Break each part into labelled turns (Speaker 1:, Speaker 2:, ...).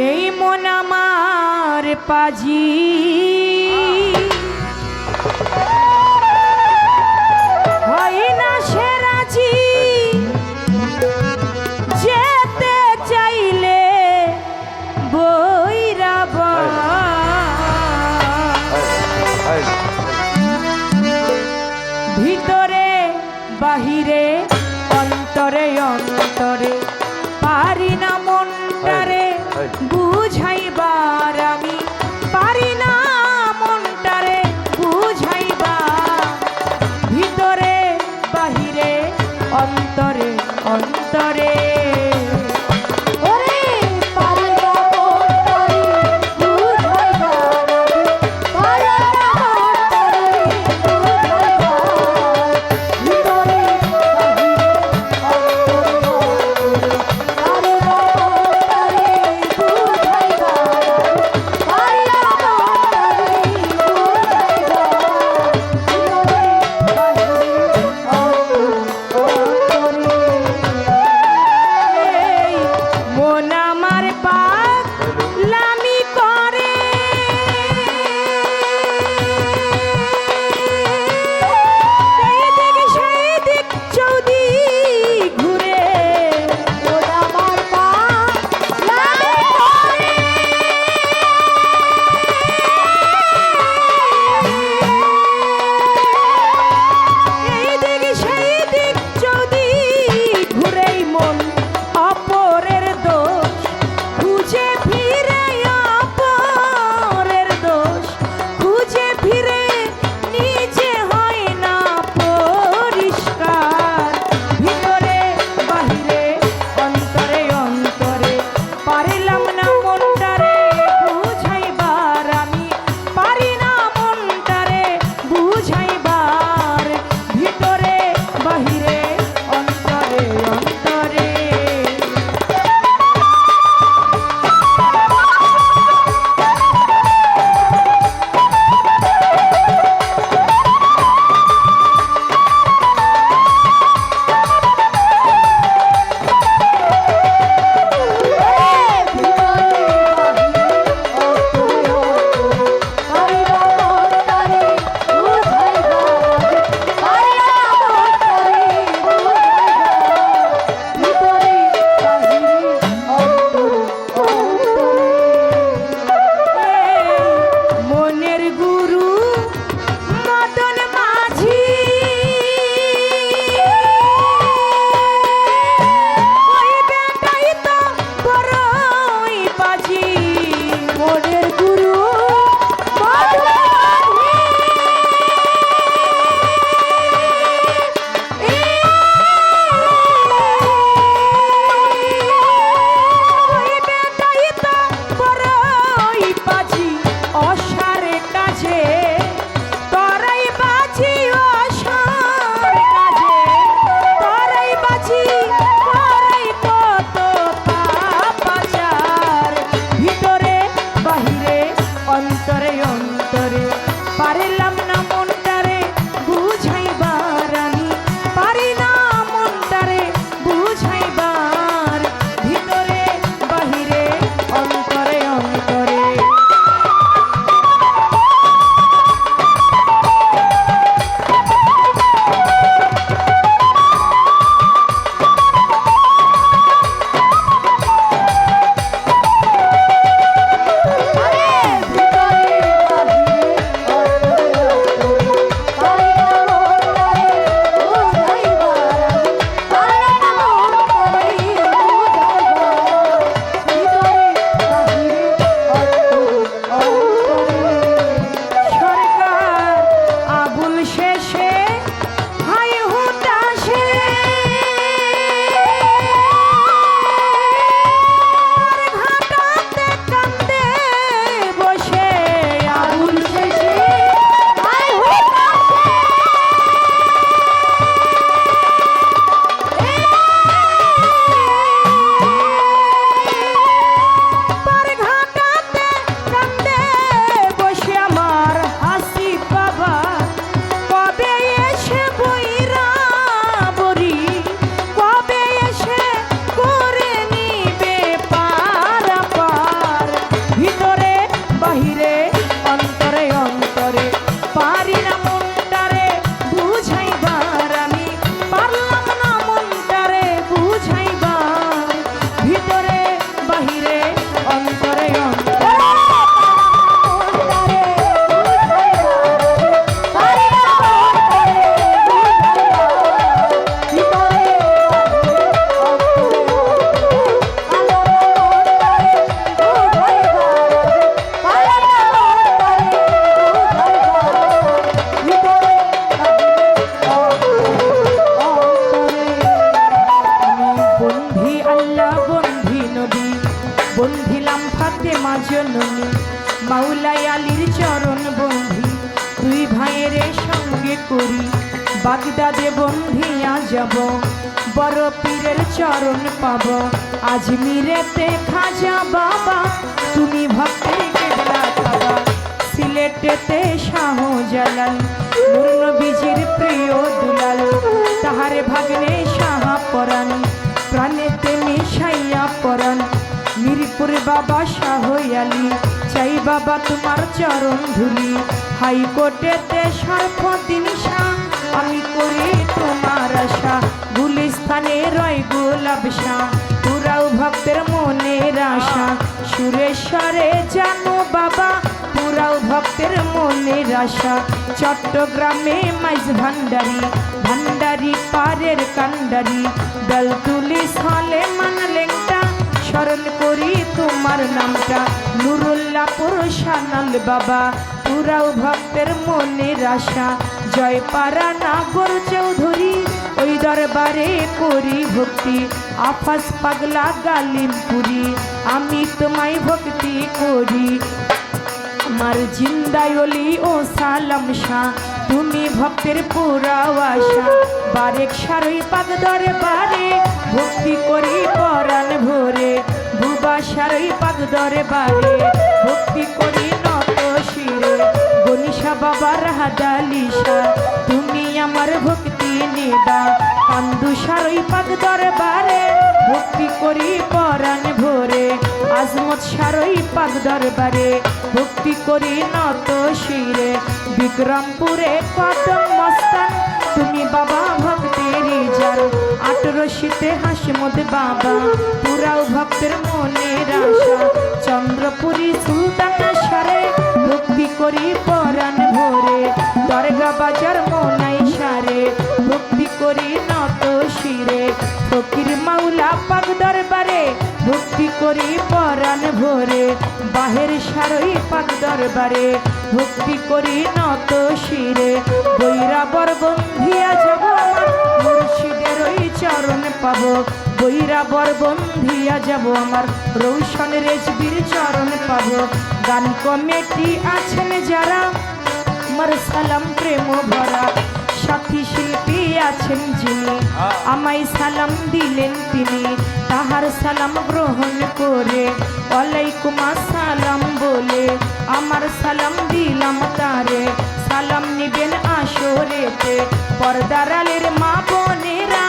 Speaker 1: এই মন আমার পাজি হয় না সে রাজি যেতে চাইলে বৈরাবা ভিতরে বাহিরে অন্তরে অন্তরে পারি না মনটারে বুঝাইবার আমি পারি না মনটারে বুঝাইবার ভিতরে বাহিরে অন্তরে অন্তরে বন্ধিলাম ফাতেমা জননী মাওলাই আলীর চরণ বন্ধি দুই ভাইয়ের সঙ্গে করি বাগদাদে বন্ধিয়া যাব বড় পীরের চরণ পাব আজমিরেতে খাজা বাবা তুমি ভক্তের কেবলা খাবা সিলেটেতে শাহজালাল নূর নবীজির প্রিয় দুলাল তাহারে ভাগ্নে শাহা পরাণ প্রাণেতে মিশাইয়া পরাণ মিরপুর বাবা শাহ আলী চাই বাবা তোমার চরণ ধুলি হাইকোর্টেতে সর্বদিন শাহ আমি করি তোমার আশা গুলিস্তানে রয় গোলাপ শাহ পুরাও ভক্তের মনের আশা সুরেশ্বরে জানো বাবা পুরাও ভক্তের মনের আশা চট্টগ্রামে মাইজ ভান্ডারি ভান্ডারি পারের কান্ডারি দলতুলি সালে মানলেংটা স্মরণ করি তোমার নামটা নুরুল্লাপুর শানাল বাবা পুরাও ভক্তের মনের আশা জয়পাড়া নাগর চৌধুরী ওই দরবারে করি ভক্তি আফাস পাগলা গালিমপুরি আমি তোমায় ভক্তি করি আমার জিন্দায়লি ও সালাম শাহ তুমি ভক্তের পুরাও আশা বারেক সারই পাক দরবারে ভক্তি করি পরাণ ভরে বুবা সারই পাক দরবারে ভক্তি করি নত শিরে গনিশা বাবার হাদালিশা তুমি আমার ভক্তি নিদা কান্দু সারই পাক দরবারে ভক্তি করি পরাণ ভরে আজমত সারই পাক দরবারে ভক্তি করি নত শিরে বিক্রমপুরে কদম মস্তান তুমি বাবা ভক্তের জান 1800-তে হাসমত বাবা পুরাও ভক্তের মনের আশা চন্দ্রপুরী সুলতান সারে ভক্তি করি পরাণ ভরে দরগা বাজার মনাই সারে ভক্তি করি নত শিরে ফকির মাওলা পাক দরবারে ভক্তি করি পরাণ ভরে বাহের সারই পাক দরবারে ভক্তি করি নত শিরে বৈরাবর বন্ধিয়া যাব আমার মুর্শিদের ওই চরণ পাব বৈরাবর বন্ধিয়া যাব আমার রৌশন রেজবির চরণ পাব গান কমিটি আছেন যারা আমার সালাম প্রেম ভরা সাথী শিল্পী আছেন যিনি আমায় সালাম দিলেন তিনি তাহার সালাম গ্রহণ করে ওয়ালাইকুম আসসালাম বলে আমার সালাম দিলাম তারে সালাম নিবেন আসরেতে পর্দারালের মা বোনেরা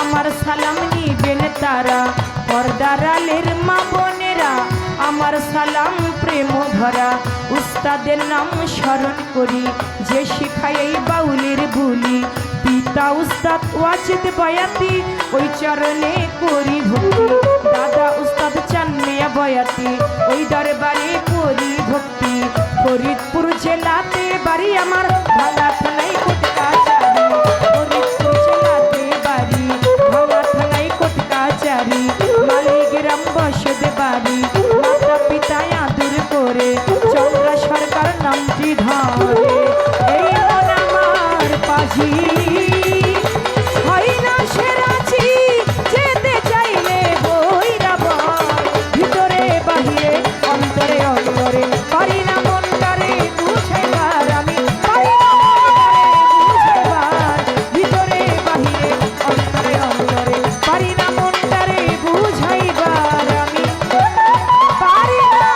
Speaker 1: আমার সালাম নিবেন তারা পর্দারালের মা বোনেরা আমার সালাম প্রেম ভরা উস্তাদের নাম স্মরণ করি যে শিখায় এই বাউলের বুলি পিতা উস্তাদ ওয়াজিদ বয়াতি ওই চরণে করি ভক্তি দাদা উস্তাদ চান্মিয়া বয়াতি ওই দরবারে করি ভক্তি ফরিদপুর জেলাতে বাড়ি আমার ভাঙা থানায় কোটকাচারি ফরিদপুর জেলাতে বাড়ি ভাঙা থানায় কোটকাচারি মালিগ্রাম বসতে বাড়ি মাতা পিতা আদর করে চন্দ্রা সরকার নামটি ধরে এই মন আমার পাজি হয় না সেরাছি যেতে চাইলে বৈরাবর ভিতরে বাহিরে অন্তরে অন্তরে পারি না মনটারে বুঝাইবার আমি পারি না মনটারে বুঝাইবার ভিতরে বাহিরে অন্তরে অন্তরে পারি না মনটারে বুঝাইবার আমি পারি না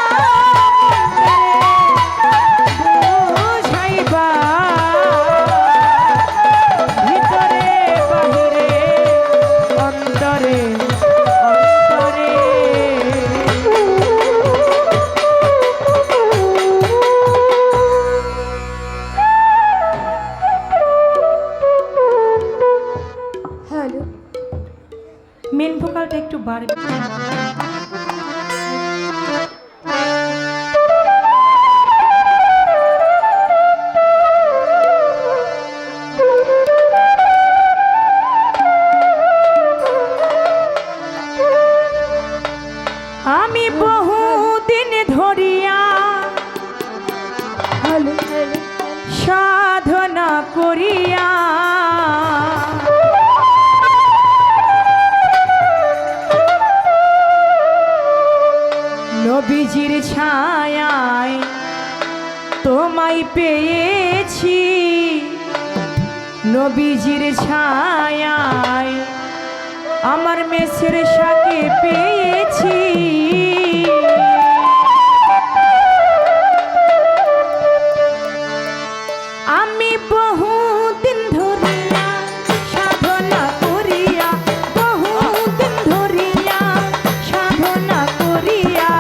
Speaker 1: ভিতরে বাহিরে অন্তরে অন্তরে হ্যালো মেন ভোকালটা একটু বাড়বে আমি বহুদিন ধরিয়া সাধনা করিয়া নবীজির ছায়ায় তোমায় পেয়েছি, নবীজির ছায়ায় আমার মেসের শাকে পেয়েছি। আমি বহুদিন ধরিয়া সাধনা করিয়া, বহুদিন ধরিয়া সাধনা করিয়া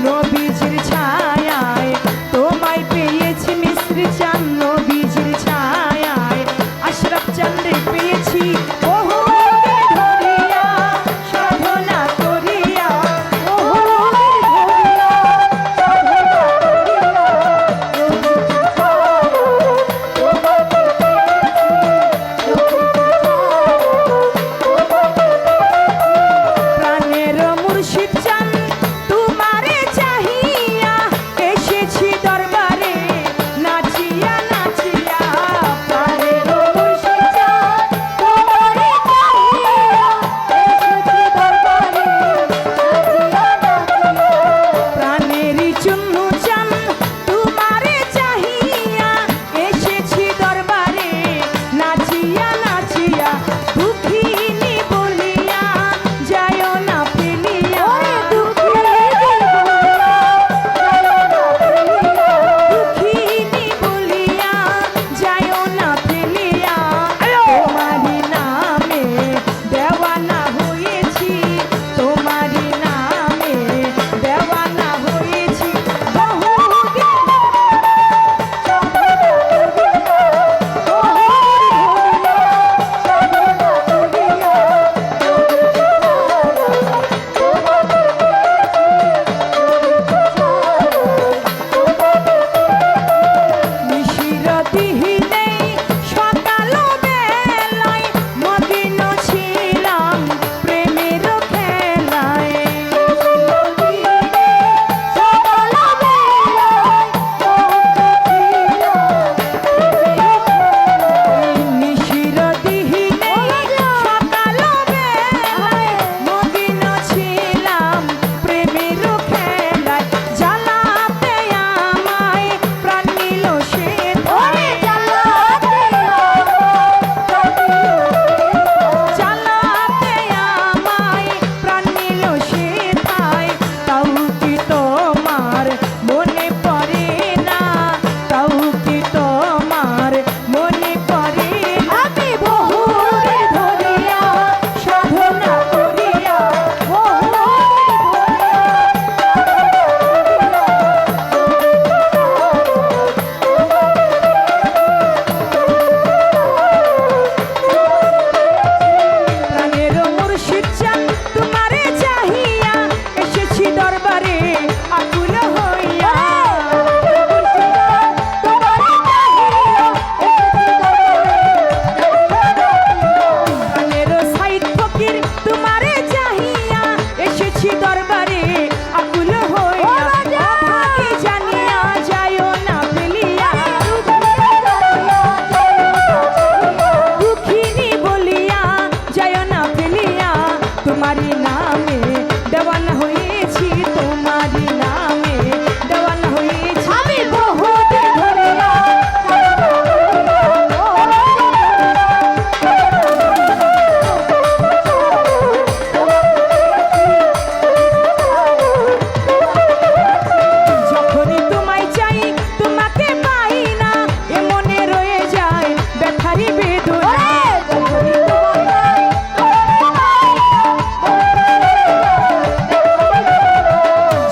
Speaker 1: নবীজির ছায়ায় তোমায় পেয়েছি। মিস্ত্রি চান নবীজির ছায়ায় আশরাফ চাঁদে পেয়েছি। বহুদিন ধরিয়া সাধনা করিয়া, বহুদিন ধরিয়া সাধনা প্রাণের মুর্শিদ চান তোমারে চাহিয়া এসেছি দরবারে নাচিয়া নাচিয়া। প্রাণের মুর্শিদ চান তোমারে চাহিয়া এসেছি দরবারে নাচিয়া নাচিয়া। প্রাণের চুন্নু চান তোমারে চাহিয়া এসেছি দরবারে নাচিয়া নাচিয়া। দুঃখিনী বলিয়া যায়ও না ফেলিয়া, দুঃখিনী বলিয়া যায়ও না ফেলিয়া। তোমারি নামে দেওয়ানা হয়েছি, তোমারি নামে দেওয়ানা হয়েছি। বহুদিন নিশিরাতিহীনে সকাল বেলায় মগ্ন ছিলাম প্রেমের খেলায়। নিশিরাতিহীনে সকাল বেলায় মগ্ন ছিলাম প্রেমের খেলায়। জ্বালাতে আমায় প্রাণ নিল সে জ্বালাতে আমায় প্রাণ নিল সে ঠায়। তাও কি তোমার মনে পড়ে না, তাও কি তোমার মনে পড়ে না। আমি বহুদিন ধরিয়া সাধনা করিয়া, প্রাণের মুর্শিদ চান তোমারে চাহিয়া এসেছি দরবারে আকুল হইয়া। প্রাণের সাইদ ফকির তোমারে চাহিয়া এসেছি দরবারে আকুল হইয়া। ভাগে জানিয়া যায়ও না ফেলিয়া, দুঃখিনী বলিয়া যায়ও না ফেলিয়া। তোমারি নামে দেওয়ানা হয়েছি, তোমারি নামে দেওয়ানা হয়েছি। আমি বহুদিন ধরিয়া যখনই তোমায় চাই তোমাকে পাই না, এ মনে রয়ে যায় ব্যথারি বেদনা।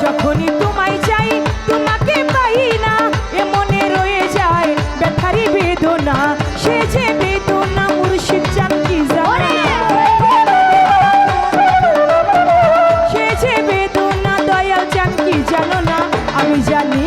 Speaker 1: যখনই তোমায় চাই তোমাকে পাই না, এ মনে রয়ে যায় ব্যথারি বেদনা। সে যে বেদনা মুর্শিদ চান কি জানে না, সে যে বেদনা দয়াল চান কি জানো না। আমি জানি